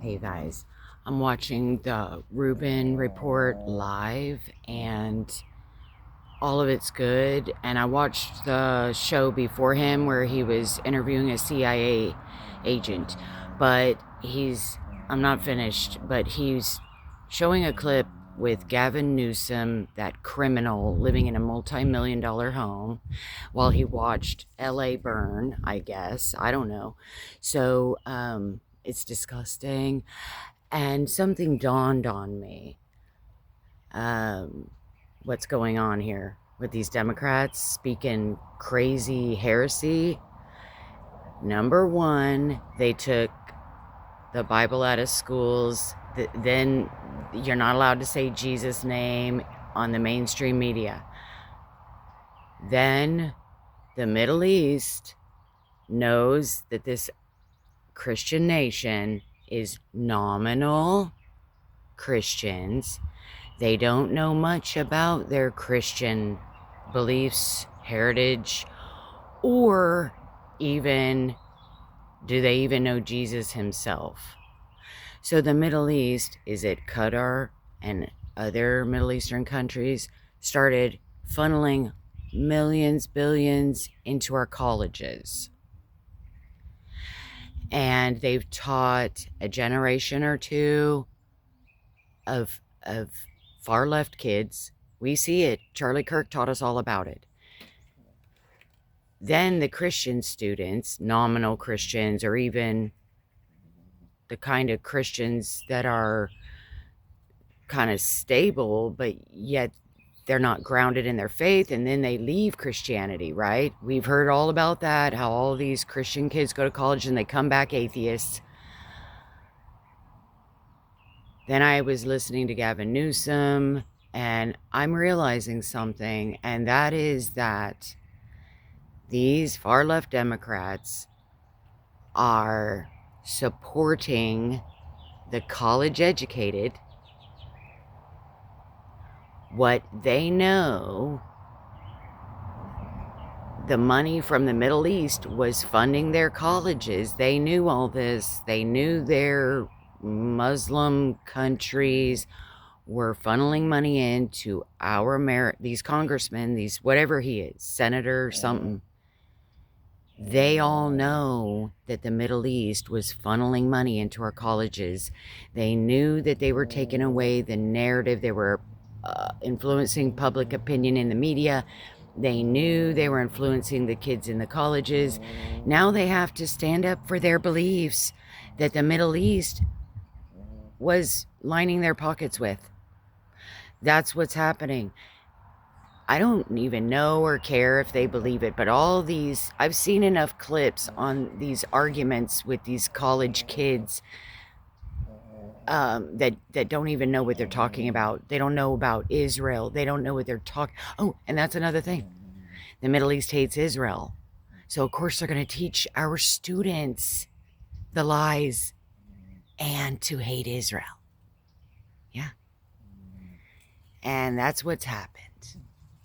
Hey guys, I'm watching the Rubin Report live and all of it's good. And I watched the show before him where he was interviewing a CIA agent, but I'm not finished, but he's showing a clip with Gavin Newsom, that criminal living in a multi-million-dollar home, while he watched LA burn, I guess. I don't know. So, it's disgusting. And something dawned on me. Um, what's going on here with these Democrats speaking crazy heresy? Number one, they took the Bible out of schools. Then you're not allowed to say Jesus' name on the mainstream media. Then the Middle East knows that this Christian nation is nominal Christians. They don't know much about their Christian beliefs, heritage, or even do they even know Jesus himself? So the Middle East, is it Qatar and other Middle Eastern countries, started funneling millions, billions into our colleges. And they've taught a generation or two of far left kids. We see it. Charlie Kirk taught us all about it. Then the Christian students, nominal Christians, or even the kind of Christians that are kind of stable, but yet they're not grounded in their faith, and then they leave Christianity, right? We've heard all about that, how all these Christian kids go to college and they come back atheists. Then I was listening to Gavin Newsom, and I'm realizing something, and that is that these far left Democrats are supporting the college educated. What they know, the money from the Middle East was funding their colleges. They knew all this. They knew their Muslim countries were funneling money into these congressmen, these whatever he is, senator, something. They all know that the Middle East was funneling money into our colleges. They knew that they were taking away the narrative. They were influencing public opinion in the media. They knew they were influencing the kids in the colleges. Now they have to stand up for their beliefs that the Middle East was lining their pockets with. That's what's happening. I don't even know or care if they believe it, but all these, I've seen enough clips on these arguments with these college kids that don't even know what they're talking about. They don't know about Israel. They don't know what they're talking. Oh, and that's another thing. The Middle East hates Israel. So of course they're going to teach our students the lies and to hate Israel. Yeah. And that's what's happened.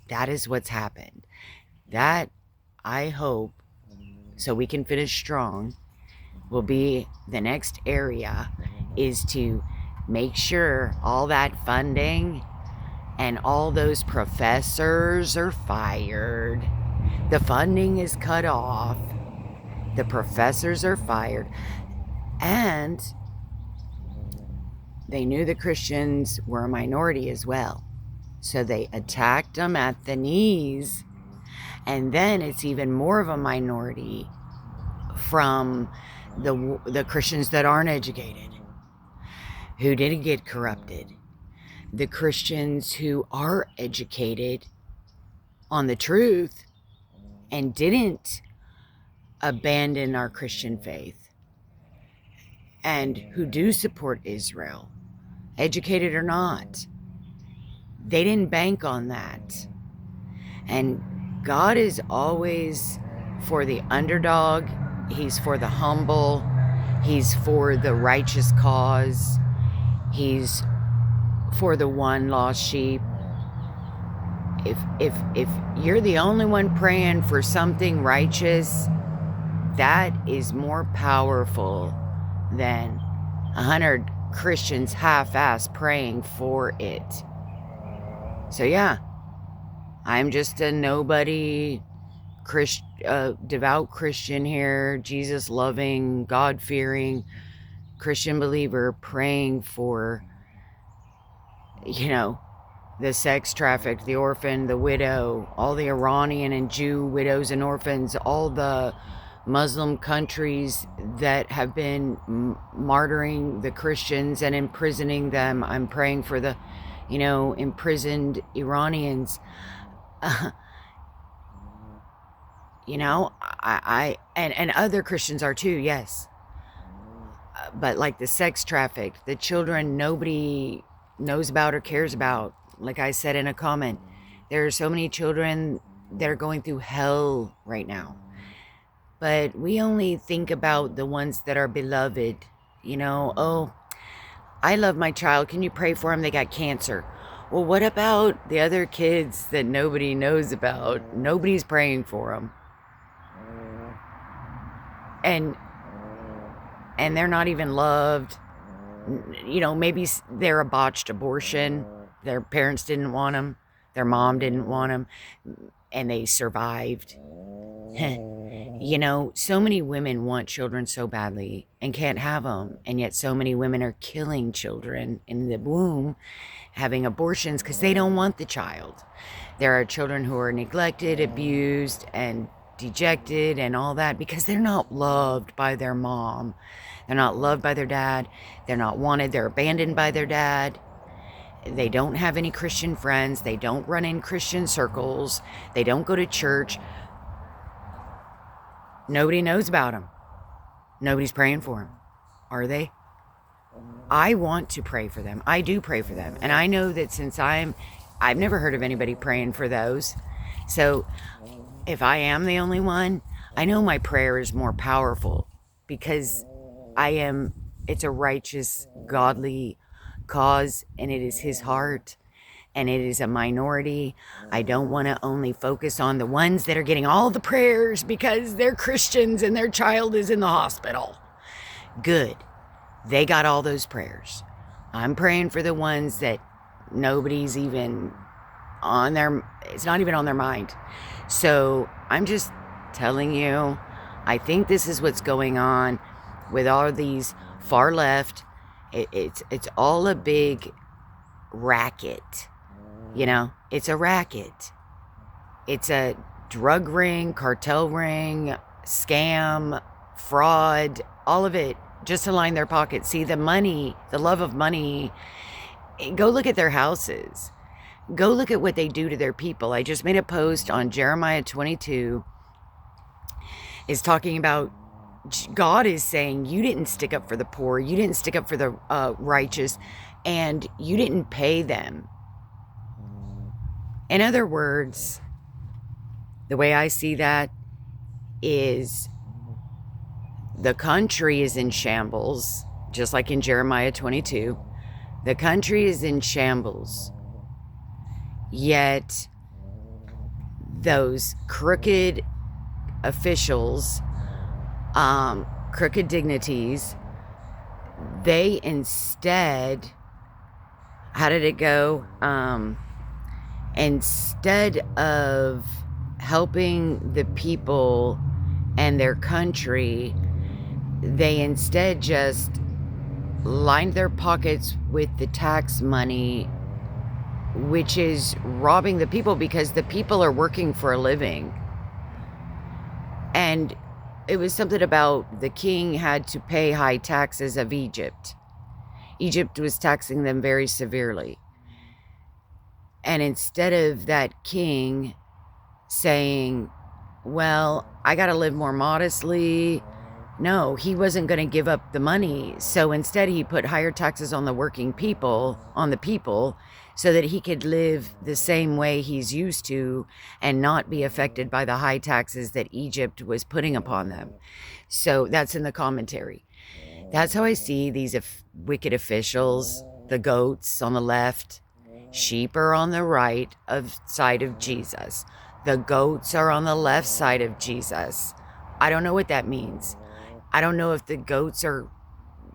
That is what's happened. That, I hope, so we can finish strong, will be the next area, is to make sure all that funding and all those professors are fired. The funding is cut off. The professors are fired. And they knew the Christians were a minority as well. So they attacked them at the knees. And then it's even more of a minority from the Christians that aren't educated, who didn't get corrupted. The Christians who are educated on the truth and didn't abandon our Christian faith, and who do support Israel, educated or not. They didn't bank on that. And God is always for the underdog. He's for the humble. He's for the righteous cause. He's for the one lost sheep. If you're the only one praying for something righteous, that is more powerful than 100 Christians half-ass praying for it. So yeah, I'm just a nobody devout Christian here, Jesus loving, God fearing Christian believer praying for, you know, the sex trafficked, the orphan, the widow, all the Iranian and Jew widows and orphans, all the Muslim countries that have been martyring the Christians and imprisoning them. I'm praying for the, imprisoned Iranians. And other Christians are too, yes. But like the sex trafficked, the children nobody knows about or cares about. Like I said in a comment, there are so many children that are going through hell right now. But we only think about the ones that are beloved. Oh, I love my child. Can you pray for him? They got cancer. Well, what about the other kids that nobody knows about? Nobody's praying for them. And they're not even loved. Maybe they're a botched abortion. Their parents didn't want them. Their mom didn't want them. And they survived. So many women want children so badly and can't have them. And yet so many women are killing children in the womb, having abortions because they don't want the child. There are children who are neglected, abused, and dejected and all that because they're not loved by their mom. They're not loved by their dad. They're not wanted. They're abandoned by their dad. They don't have any Christian friends. They don't run in Christian circles. They don't go to church. Nobody knows about them. Nobody's praying for them. Are they? I want to pray for them. I do pray for them. And I know that since I've never heard of anybody praying for those. So if I am the only one, I know my prayer is more powerful because it's a righteous, godly cause, and it is his heart, and it is a minority. I don't want to only focus on the ones that are getting all the prayers because they're Christians and their child is in the hospital. Good. They got all those prayers. I'm praying for the ones that nobody's even it's not even on their mind. So I'm just telling you, I think this is what's going on with all these far left. It's all a big racket. It's a racket. It's a drug ring, cartel ring, scam, fraud, all of it just to line their pockets. See, the money, the love of money, go look at their houses. Go look at what they do to their people. I just made a post on Jeremiah 22. Is talking about God is saying you didn't stick up for the poor. You didn't stick up for the righteous. And you didn't pay them. In other words, the way I see that is the country is in shambles, just like in Jeremiah 22. The country is in shambles. Yet those crooked officials, crooked dignities, they instead, how did it go? Instead of helping the people and their country, they instead just lined their pockets with the tax money, which is robbing the people because the people are working for a living. And it was something about the king had to pay high taxes of Egypt. Egypt was taxing them very severely. And instead of that king saying, well, I got to live more modestly, no, he wasn't going to give up the money. So instead he put higher taxes on the working people, on the people, so that he could live the same way he's used to and not be affected by the high taxes that Egypt was putting upon them. So that's in the commentary. That's how I see these wicked officials, the goats on the left. Sheep are on the right side of Jesus. The goats are on the left side of Jesus. I don't know what that means. I don't know if the goats are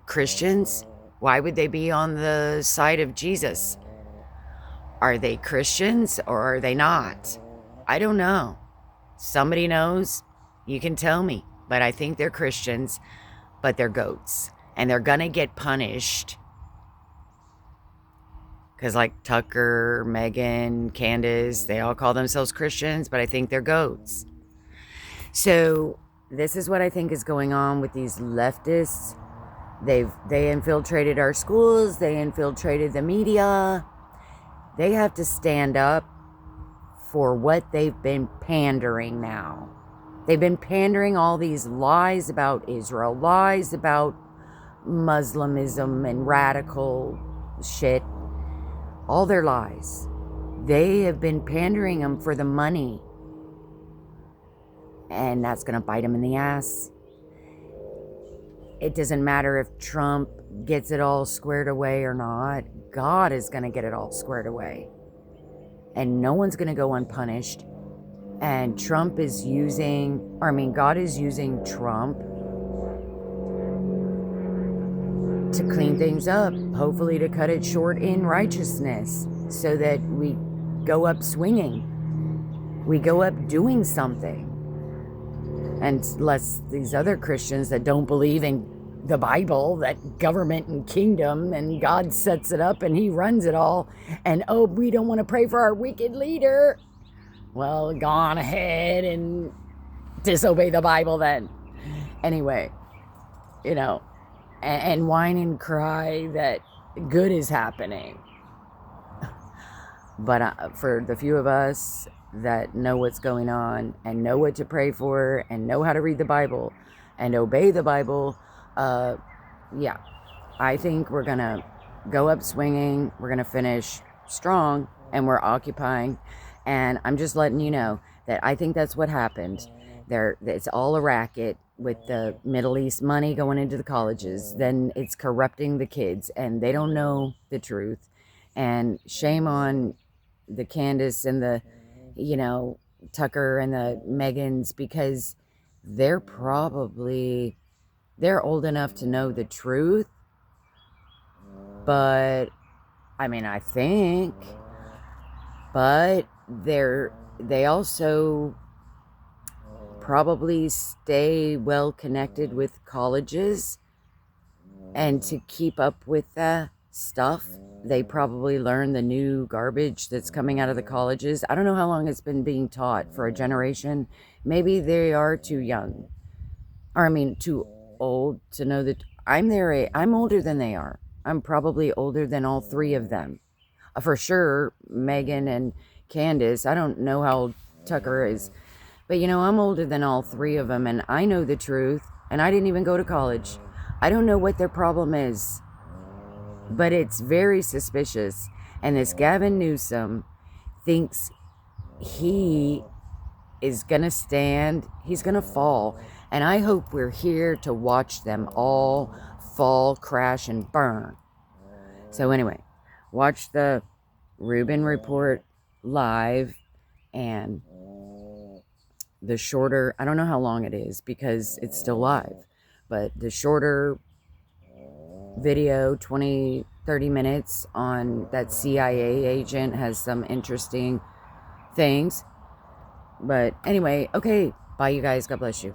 Christians? Why would they be on the side of Jesus? Are they Christians or are they not? I don't know. Somebody knows. You can tell me. But I think they're Christians, but they're goats. And they're going to get punished. Because like Tucker, Megan, Candace, they all call themselves Christians, but I think they're goats. So this is what I think is going on with these leftists. They infiltrated our schools. They infiltrated the media. They have to stand up for what they've been pandering now. They've been pandering all these lies about Israel, lies about Muslimism and radical shit. All their lies. They have been pandering them for the money. And that's going to bite them in the ass. It doesn't matter if Trump gets it all squared away or not. God is going to get it all squared away. And no one's going to go unpunished. And God is using Trump to clean things up, hopefully to cut it short in righteousness, so that we go up swinging. We go up doing something. And unless these other Christians that don't believe in the Bible, that government and kingdom, and God sets it up and he runs it all, and oh, we don't want to pray for our wicked leader. Well, go on ahead and disobey the Bible then. Anyway, and whine and cry that good is happening. But for the few of us that know what's going on and know what to pray for and know how to read the Bible and obey the Bible, I think we're going to go up swinging. We're going to finish strong, and we're occupying. And I'm just letting you know that I think that's what happened. It's all a racket with the Middle East money going into the colleges. Then it's corrupting the kids, and they don't know the truth. And shame on the Candace and the, Tucker and the Megans, because they're old enough to know the truth. But, I think, but they also probably stay well connected with colleges, and to keep up with the stuff, they probably learn the new garbage that's coming out of the colleges. I don't know how long it's been being taught, for a generation. Maybe they are too young, too old to know that. I'm older than they are. I'm probably older than all three of them. For sure, Megan and Candace. I don't know how old Tucker is. But, I'm older than all three of them, and I know the truth, and I didn't even go to college. I don't know what their problem is, but it's very suspicious. And this Gavin Newsom thinks he is going to stand, he's going to fall. And I hope we're here to watch them all fall, crash, and burn. So anyway, watch the Rubin Report live, and the shorter, I don't know how long it is because it's still live, but the shorter video, 20, 30 minutes on that CIA agent, has some interesting things. But anyway, okay, bye you guys. God bless you.